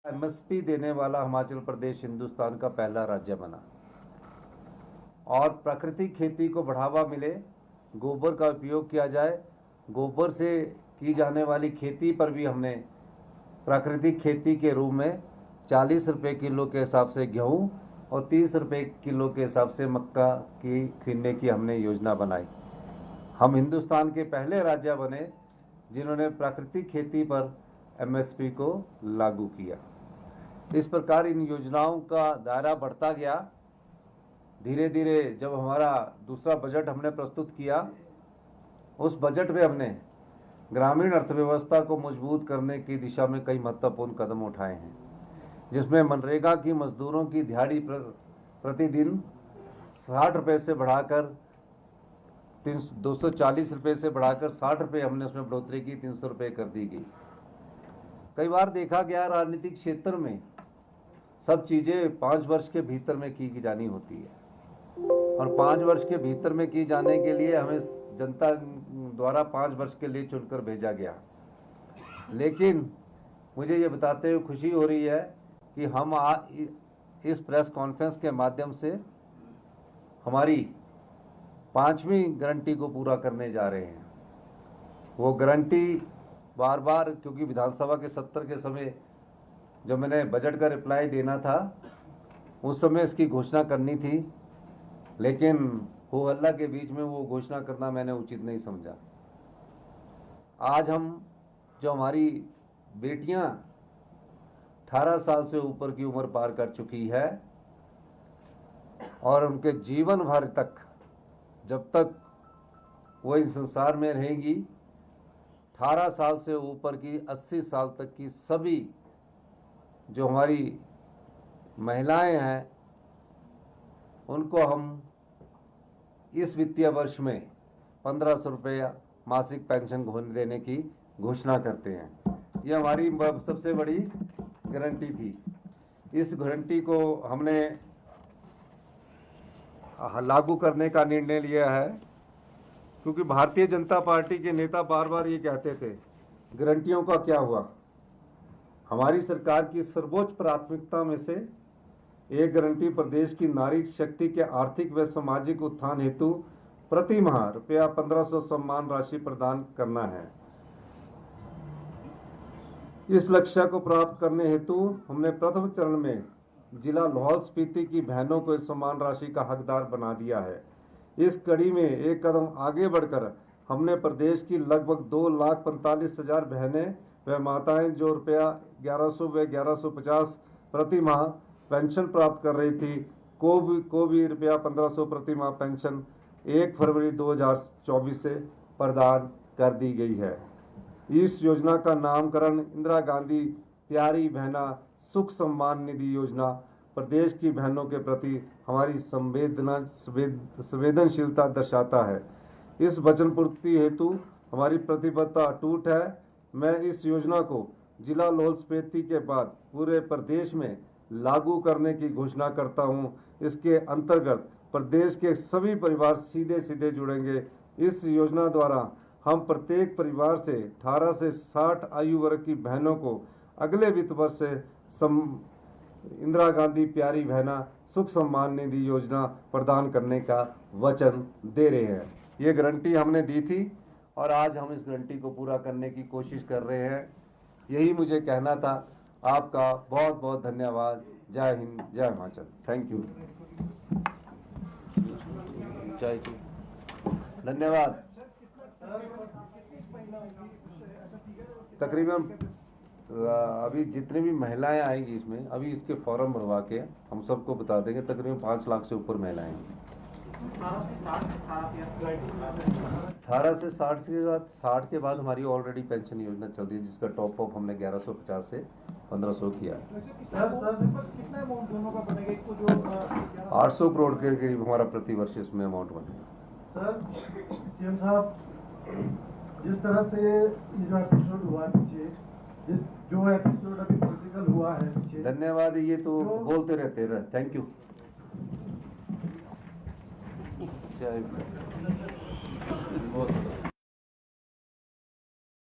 MSP देने वाला हिमाचल प्रदेश हिंदुस्तान का पहला राज्य बना और प्राकृतिक खेती को बढ़ावा मिले, गोबर का उपयोग किया जाए। गोबर से की जाने वाली खेती पर भी हमने प्राकृतिक खेती के रूप में 40 रुपये किलो के हिसाब से गेहूँ और 30 रुपये किलो के हिसाब से मक्का की खरीदने की हमने योजना बनाई। हम हिंदुस्तान के पहले राज्य बने जिन्होंने प्राकृतिक खेती पर एमएसपी को लागू किया। इस प्रकार इन योजनाओं का दायरा बढ़ता गया। धीरे धीरे जब हमारा दूसरा बजट हमने प्रस्तुत किया, उस बजट में हमने ग्रामीण अर्थव्यवस्था को मजबूत करने की दिशा में कई महत्वपूर्ण कदम उठाए हैं, जिसमें मनरेगा की मजदूरों की दिहाड़ी प्रतिदिन 60 रुपये से बढ़ाकर 240 रुपये से बढ़ाकर 60 रुपये हमने उसमें बढ़ोतरी की, 300 रुपये कर दी गई। कई बार देखा गया राजनीतिक क्षेत्र में सब चीज़ें 5 वर्ष के भीतर में की जानी होती है और 5 वर्ष के भीतर में की जाने के लिए हमें जनता द्वारा 5 वर्ष के लिए चुनकर भेजा गया। लेकिन मुझे ये बताते हुए खुशी हो रही है कि हम इस प्रेस कॉन्फ्रेंस के माध्यम से हमारी 5वीं गारंटी को पूरा करने जा रहे हैं। वो गारंटी बार बार, क्योंकि विधानसभा के सत्र के समय जब मैंने बजट का रिप्लाई देना था उस समय इसकी घोषणा करनी थी, लेकिन हो हल्ला के बीच में वो घोषणा करना मैंने उचित नहीं समझा। आज हम जो हमारी बेटियां 18 साल से ऊपर की उम्र पार कर चुकी है और उनके जीवन भर तक, जब तक वो इस संसार में रहेंगी, 18 साल से ऊपर की 80 साल तक की सभी जो हमारी महिलाएं हैं उनको हम इस वित्तीय वर्ष में 1500 रुपये मासिक पेंशन देने की घोषणा करते हैं। ये हमारी सबसे बड़ी गारंटी थी। इस गारंटी को हमने लागू करने का निर्णय लिया है, क्योंकि भारतीय जनता पार्टी के नेता बार बार ये कहते थे गारंटियों का क्या हुआ। हमारी सरकार की सर्वोच्च प्राथमिकता में से एक गारंटी प्रदेश की नारी शक्ति के आर्थिक व सामाजिक उत्थान हेतु प्रति माह रुपया 1500 सम्मान राशि प्रदान करना है। इस लक्ष्य को प्राप्त करने हेतु हमने प्रथम चरण में जिला लाहौल स्पीति की बहनों को इस सम्मान राशि का हकदार बना दिया है। इस कड़ी में एक कदम आगे बढ़कर हमने प्रदेश की लगभग 2,45,000 बहनें व माताएं जो रुपया 1100 व 1150 प्रति माह पेंशन प्राप्त कर रही थी को भी रुपया 1500 प्रति माह पेंशन 1 फरवरी 2024 से प्रदान कर दी गई है। इस योजना का नामकरण इंदिरा गांधी प्यारी बहना सुख सम्मान निधि योजना प्रदेश की बहनों के प्रति हमारी संवेदनशीलता दर्शाता है। इस वचन पूर्ति हेतु हमारी प्रतिबद्धता अटूट है। मैं इस योजना को जिला लाहौल स्पीति के बाद पूरे प्रदेश में लागू करने की घोषणा करता हूं। इसके अंतर्गत प्रदेश के सभी परिवार सीधे सीधे जुड़ेंगे। इस योजना द्वारा हम प्रत्येक परिवार से 18 से 60 आयु वर्ग की बहनों को अगले वित्त वर्ष से इंदिरा गांधी प्यारी बहना सुख सम्मान निधि योजना प्रदान करने का वचन दे रहे हैं। ये गारंटी हमने दी थी और आज हम इस गारंटी को पूरा करने की कोशिश कर रहे हैं। यही मुझे कहना था। आपका बहुत बहुत धन्यवाद। जय हिंद, जय हिमाचल। Thank you. जय हिंद। धन्यवाद। तकरीबन अभी जितने भी महिलाएं आएंगी इसमें, अभी इसके फॉर्म भरवा के हम सबको बता देंगे, तकरीबन 5 लाख से ऊपर महिलाएं हैं। 18 से 60 के बाद 60 के बाद हमारी ऑलरेडी पेंशन योजना चल रही है, जिसका टॉप अप हमने 1150 से 1500 किया है। कितना अमाउंट दोनों का बनेगा? 800 करोड़ के करीब हमारा प्रति वर्ष इसमें अमाउंट बनेगा। सर, सीएम साहब, जिस तरह से ये जो एपिसोड हुआ पीछे, जो एपिसोड अभी पॉलिटिकल हुआ है पीछे, धन्यवाद। ये तो बोलते रहते हैं। Thank you. जय